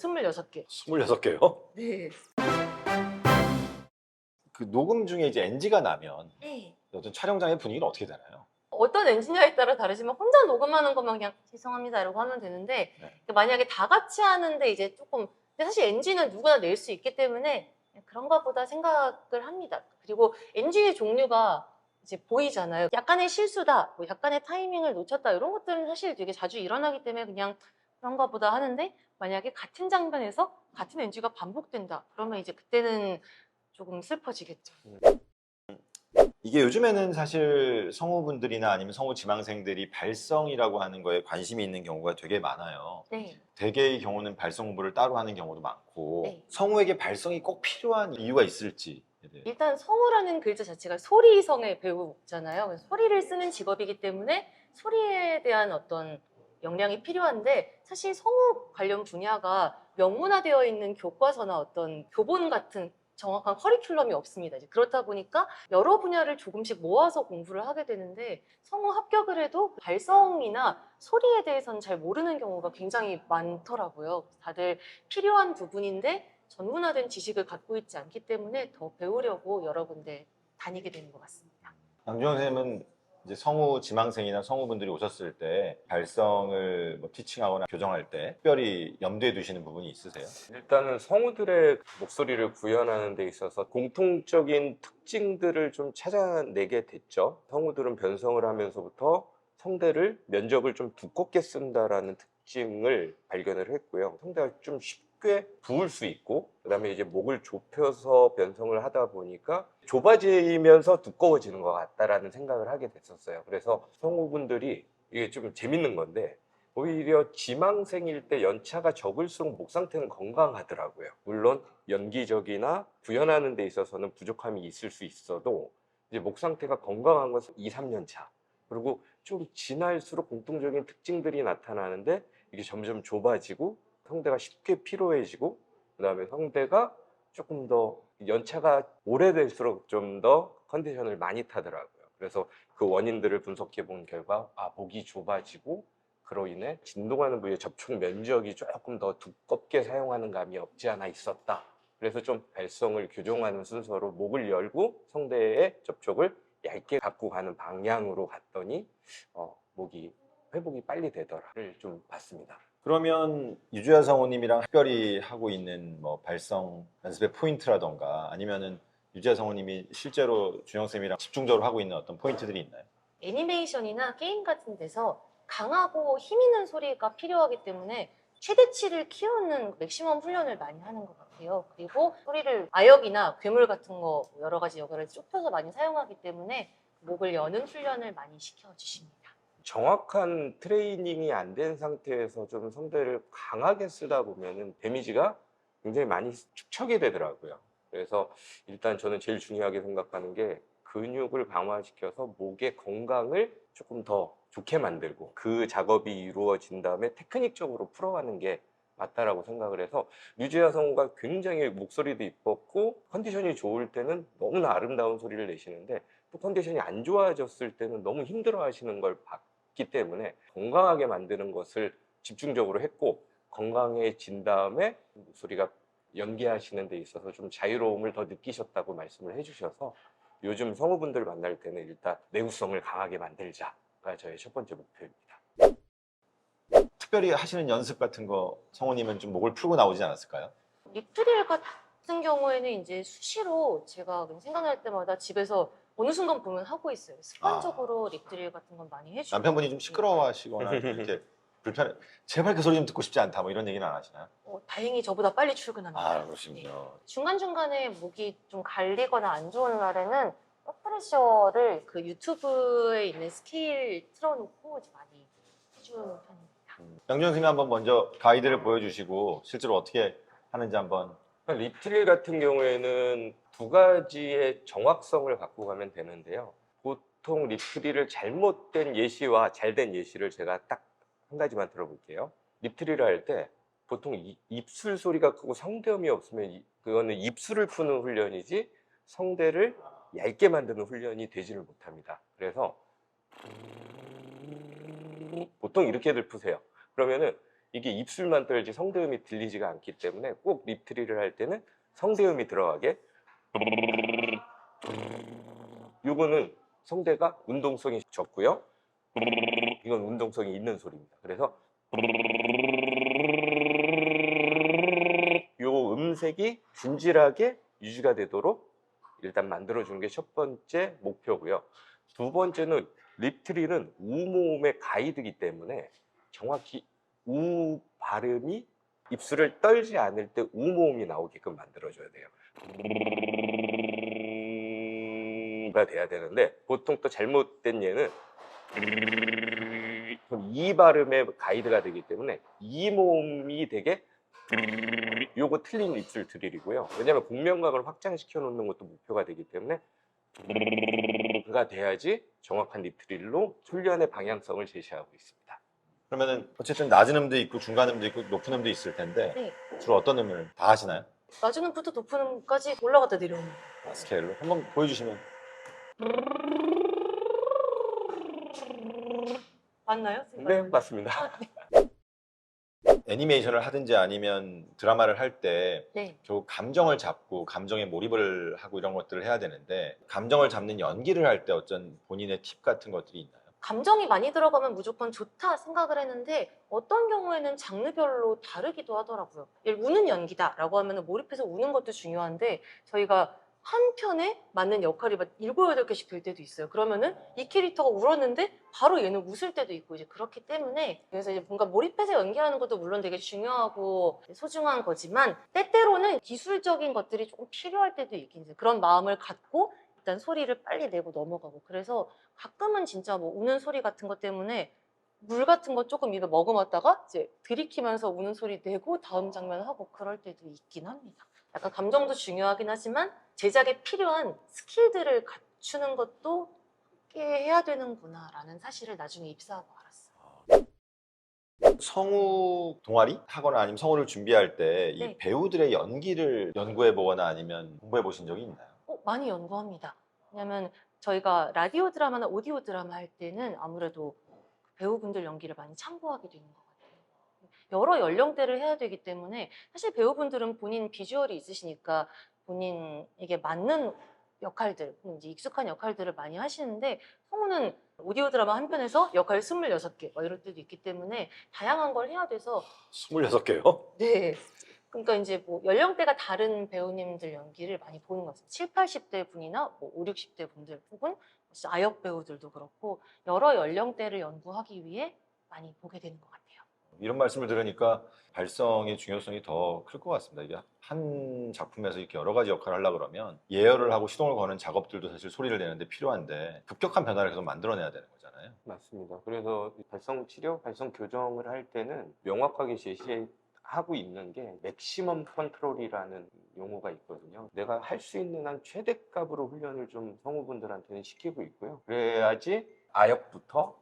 26개. 26개요? 네. 그 녹음 중에 이제 NG가 나면 네. 어떤 촬영장의 분위기는 어떻게 되나요? 어떤 엔지니어에 따라 다르지만 혼자 녹음하는 것만 그냥 죄송합니다 이러고 하면 되는데 네. 만약에 다 같이 하는데 이제 조금 근데 사실 NG는 누구나 낼 수 있기 때문에 그런가 보다 생각을 합니다. 그리고 NG의 종류가 이제 보이잖아요. 약간의 실수다, 뭐 약간의 타이밍을 놓쳤다 이런 것들은 사실 되게 자주 일어나기 때문에 그냥 그런가 보다 하는데 만약에 같은 장면에서 같은 NG가 반복된다 그러면 이제 그때는 조금 슬퍼지겠죠. 이게 요즘에는 사실 성우분들이나 아니면 성우 지망생들이 발성이라고 하는 거에 관심이 있는 경우가 되게 많아요. 네. 대개의 경우는 발성 공부를 따로 하는 경우도 많고 네. 성우에게 발성이 꼭 필요한 이유가 있을지. 일단 성우라는 글자 자체가 소리성의 배우잖아요. 그래서 소리를 쓰는 직업이기 때문에 소리에 대한 어떤 역량이 필요한데 사실 성우 관련 분야가 명문화되어 있는 교과서나 어떤 교본 같은 정확한 커리큘럼이 없습니다. 이제 그렇다 보니까 여러 분야를 조금씩 모아서 공부를 하게 되는데 성우 합격을 해도 발성이나 소리에 대해서는 잘 모르는 경우가 굉장히 많더라고요. 다들 필요한 부분인데 전문화된 지식을 갖고 있지 않기 때문에 더 배우려고 여러 군데 다니게 되는 것 같습니다. 강주영 선생님은 이제 성우 지망생이나 성우분들이 오셨을 때 발성을 뭐 티칭하거나 교정할 때 특별히 염두에 두시는 부분이 있으세요? 일단은 성우들의 목소리를 구현하는 데 있어서 공통적인 특징들을 좀 찾아내게 됐죠. 성우들은 변성을 하면서부터 성대를 면적을 좀 두껍게 쓴다라는 특징을 발견을 했고요. 성대가 좀 쉽게 부을 수 있고 그다음에 이제 목을 좁혀서 변성을 하다 보니까 좁아지면서 두꺼워지는 것 같다라는 생각을 하게 됐었어요. 그래서 성우분들이 이게 좀 재밌는 건데 오히려 지망생일 때 연차가 적을수록 목 상태는 건강하더라고요. 물론 연기적이나 구현하는 데 있어서는 부족함이 있을 수 있어도 이제 목 상태가 건강한 것은 2, 3년 차. 그리고 좀 지날수록 공통적인 특징들이 나타나는데 이게 점점 좁아지고 성대가 쉽게 피로해지고 그다음에 성대가 조금 더 연차가 오래될수록 좀 더 컨디션을 많이 타더라고요. 그래서 그 원인들을 분석해 본 결과 목이 좁아지고 그로 인해 진동하는 부위의 접촉 면적이 조금 더 두껍게 사용하는 감이 없지 않아 있었다. 그래서 좀 발성을 교정하는 순서로 목을 열고 성대의 접촉을 얇게 갖고 가는 방향으로 갔더니 목이 회복이 빨리 되더라를 좀 봤습니다. 그러면 유주야 성우님이랑 특별히 하고 있는 뭐 발성 연습의 포인트라던가 아니면은 유주야 성우님이 실제로 주영 쌤이랑 집중적으로 하고 있는 어떤 포인트들이 있나요? 애니메이션이나 게임 같은 데서 강하고 힘 있는 소리가 필요하기 때문에 최대치를 키우는 맥시멈 훈련을 많이 하는 것 같아요. 그리고 소리를 아역이나 괴물 같은 거 여러 가지 역할을 좁혀서 많이 사용하기 때문에 목을 여는 훈련을 많이 시켜주십니다. 정확한 트레이닝이 안 된 상태에서 좀 성대를 강하게 쓰다 보면은 데미지가 굉장히 많이 축적이 되더라고요. 그래서 일단 저는 제일 중요하게 생각하는 게 근육을 강화시켜서 목의 건강을 조금 더 좋게 만들고 그 작업이 이루어진 다음에 테크닉적으로 풀어가는 게 맞다라고 생각을 해서 류지아 성우가 굉장히 목소리도 이뻤고 컨디션이 좋을 때는 너무나 아름다운 소리를 내시는데 또 컨디션이 안 좋아졌을 때는 너무 힘들어 하시는 걸 봤기 때문에 건강하게 만드는 것을 집중적으로 했고 건강해진 다음에 목소리가 연기하시는 데 있어서 좀 자유로움을 더 느끼셨다고 말씀을 해주셔서 요즘 성우분들 만날 때는 일단 내구성을 강하게 만들자가 저의 첫 번째 목표입니다. 특별히 하시는 연습 같은 거 성우님은 좀 목을 풀고 나오지 않았을까요? 립트릴 같은 경우에는 이제 수시로 제가 그냥 생각날 때마다 집에서 어느 순간 보면 하고 있어요. 습관적으로 립트릴 같은 건 많이 해주고. 남편분이 좀 시끄러워하시거나 이렇게 불편해 제발 그 소리 좀 듣고 싶지 않다 뭐 이런 얘기는 안 하시나요? 다행히 저보다 빨리 출근합니다. 그러시군요. 중간중간에 목이 좀 갈리거나 안 좋은 날에는 백프레셔를 그 유튜브에 있는 스케일 틀어놓고 이제 많이 해주는 편입니다. 양준영 선생님 한번 먼저 가이드를 보여주시고 실제로 어떻게 하는지 한번. 립트릴 같은 경우에는 두 가지의 정확성을 갖고 가면 되는데요. 보통 립트릴을 잘못된 예시와 잘된 예시를 제가 딱 한 가지만 들어볼게요. 립트릴을 할 때 보통 입술 소리가 크고 성대음이 없으면 그거는 입술을 푸는 훈련이지 성대를 얇게 만드는 훈련이 되지를 못합니다. 그래서 보통 이렇게들 푸세요. 그러면은 이게 입술만 떨지 성대음이 들리지가 않기 때문에 꼭 립트리를 할 때는 성대음이 들어가게, 요거는 성대가 운동성이 적고요, 이건 운동성이 있는 소리입니다. 그래서 요 음색이 균질하게 유지가 되도록 일단 만들어주는 게 첫 번째 목표고요. 두 번째는 립트리는 우모음의 가이드이기 때문에 정확히 우 발음이 입술을 떨지 않을 때 우모음이 나오게끔 만들어줘야 돼요. 가 돼야 되는데 보통 또 잘못된 예는 이 발음의 가이드가 되기 때문에 이 모음이 되게 요거 틀린 입술 드릴이고요. 왜냐하면 공명각을 확장시켜 놓는 것도 목표가 되기 때문에 가 돼야지 정확한 립트릴로 훈련의 방향성을 제시하고 있습니다. 그러면은 어쨌든 낮은 음도 있고 중간 음도 있고 높은 음도 있을 텐데 네. 주로 어떤 음을 다 하시나요? 낮은 음부터 높은 음까지 올라갔다 내려오는. 스케일로 한번 보여주시면. 맞나요? 네, 맞습니다. 애니메이션을 하든지 아니면 드라마를 할 때 네. 결국 감정을 잡고 감정에 몰입을 하고 이런 것들을 해야 되는데 감정을 잡는 연기를 할 때 어떤 본인의 팁 같은 것들이 있나요? 감정이 많이 들어가면 무조건 좋다 생각을 했는데 어떤 경우에는 장르별로 다르기도 하더라고요. 예를 우는 연기다라고 하면 몰입해서 우는 것도 중요한데 저희가 한 편에 맞는 역할이 막 7, 8개씩 될 때도 있어요. 그러면은 이 캐릭터가 울었는데 바로 얘는 웃을 때도 있고 이제 그렇기 때문에 그래서 이제 뭔가 몰입해서 연기하는 것도 물론 되게 중요하고 소중한 거지만 때때로는 기술적인 것들이 조금 필요할 때도 있긴 해요. 그런 마음을 갖고 일단 소리를 빨리 내고 넘어가고 그래서 가끔은 진짜 뭐 우는 소리 같은 것 때문에 물 같은 거 조금 입에 머금었다가 이제 들이키면서 우는 소리 내고 다음 장면 하고 그럴 때도 있긴 합니다. 약간 감정도 중요하긴 하지만 제작에 필요한 스킬들을 갖추는 것도 함께 해야 되는구나라는 사실을 나중에 입사하고 알았어요. 성우 동아리 하거나 아니면 성우를 준비할 때 이 네. 배우들의 연기를 연구해 보거나 아니면 공부해 보신 적이 있나요? 많이 연구합니다. 왜냐면 저희가 라디오 드라마나 오디오 드라마 할 때는 아무래도 배우분들 연기를 많이 참고하게 되는 것 같아요. 여러 연령대를 해야 되기 때문에 사실 배우분들은 본인 비주얼이 있으시니까 본인에게 맞는 역할들, 이제 익숙한 역할들을 많이 하시는데 성우는 오디오 드라마 한 편에서 역할 26개 이럴 때도 있기 때문에 다양한 걸 해야 돼서 26개요? 네. 그러니까 이제 뭐 연령대가 다른 배우님들 연기를 많이 보는 것 같아요. 7, 80대 분이나 뭐 5, 60대 분들 혹은 진짜 아역 배우들도 그렇고 여러 연령대를 연구하기 위해 많이 보게 되는 것 같아요. 이런 말씀을 들으니까 발성의 중요성이 더 클 것 같습니다. 이게 한 작품에서 이렇게 여러 가지 역할을 하려고 그러면 예열을 하고 시동을 거는 작업들도 사실 소리를 내는데 필요한데 급격한 변화를 계속 만들어내야 되는 거잖아요. 맞습니다. 그래서 발성 치료, 발성 교정을 할 때는 명확하게 제시하고 있는 게 맥시멈 컨트롤이라는 용어가 있거든요. 내가 할 수 있는 한 최대값으로 훈련을 좀 성우분들한테는 시키고 있고요. 그래야지 아역부터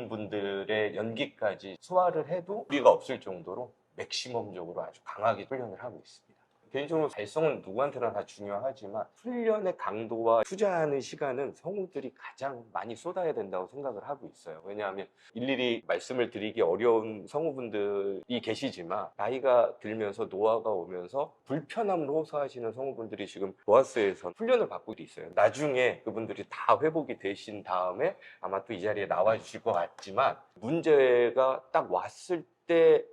노인분들의 연기까지 소화를 해도 무리가 없을 정도로 맥시멈적으로 아주 강하게 훈련을 하고 있습니다. 개인적으로 발성은 누구한테나 다 중요하지만 훈련의 강도와 투자하는 시간은 성우들이 가장 많이 쏟아야 된다고 생각을 하고 있어요. 왜냐하면 일일이 말씀을 드리기 어려운 성우분들이 계시지만 나이가 들면서 노화가 오면서 불편함을 호소하시는 성우분들이 지금 보아스에서 훈련을 받고 있어요. 나중에 그분들이 다 회복이 되신 다음에 아마 또 이 자리에 나와 주실 것 같지만 문제가 딱 왔을 때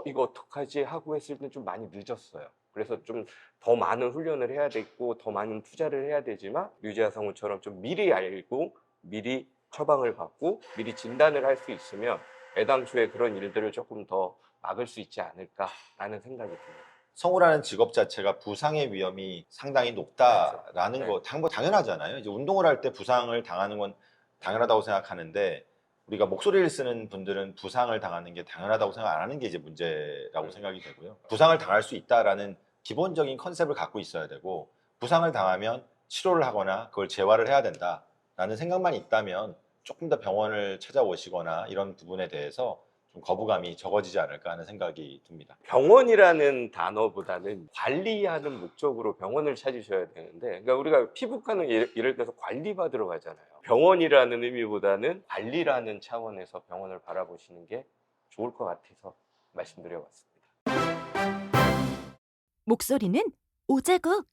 이거 어떡하지 하고 했을 때 좀 많이 늦었어요. 그래서 좀 더 많은 훈련을 해야 되고 더 많은 투자를 해야 되지만 류지아 성우처럼 좀 미리 알고 미리 처방을 받고 미리 진단을 할 수 있으면 애당초에 그런 일들을 조금 더 막을 수 있지 않을까라는 생각이 듭니다. 성우라는 직업 자체가 부상의 위험이 상당히 높다라는 그렇죠. 거 당연하잖아요. 이제 운동을 할 때 부상을 당하는 건 당연하다고 생각하는데 우리가 목소리를 쓰는 분들은 부상을 당하는 게 당연하다고 생각 안 하는 게 이제 문제라고 생각이 되고요. 부상을 당할 수 있다라는 기본적인 컨셉을 갖고 있어야 되고 부상을 당하면 치료를 하거나 그걸 재활을 해야 된다라는 생각만 있다면 조금 더 병원을 찾아오시거나 이런 부분에 대해서 좀 거부감이 적어지지 않을까 하는 생각이 듭니다. 병원이라는 단어보다는 관리하는 목적으로 병원을 찾으셔야 되는데, 그러니까 우리가 피부과는 이럴 때서 관리받으러 가잖아요. 병원이라는 의미보다는 관리라는 차원에서 병원을 바라보시는 게 좋을 것 같아서 말씀드려봤습니다. 목소리는 오제국.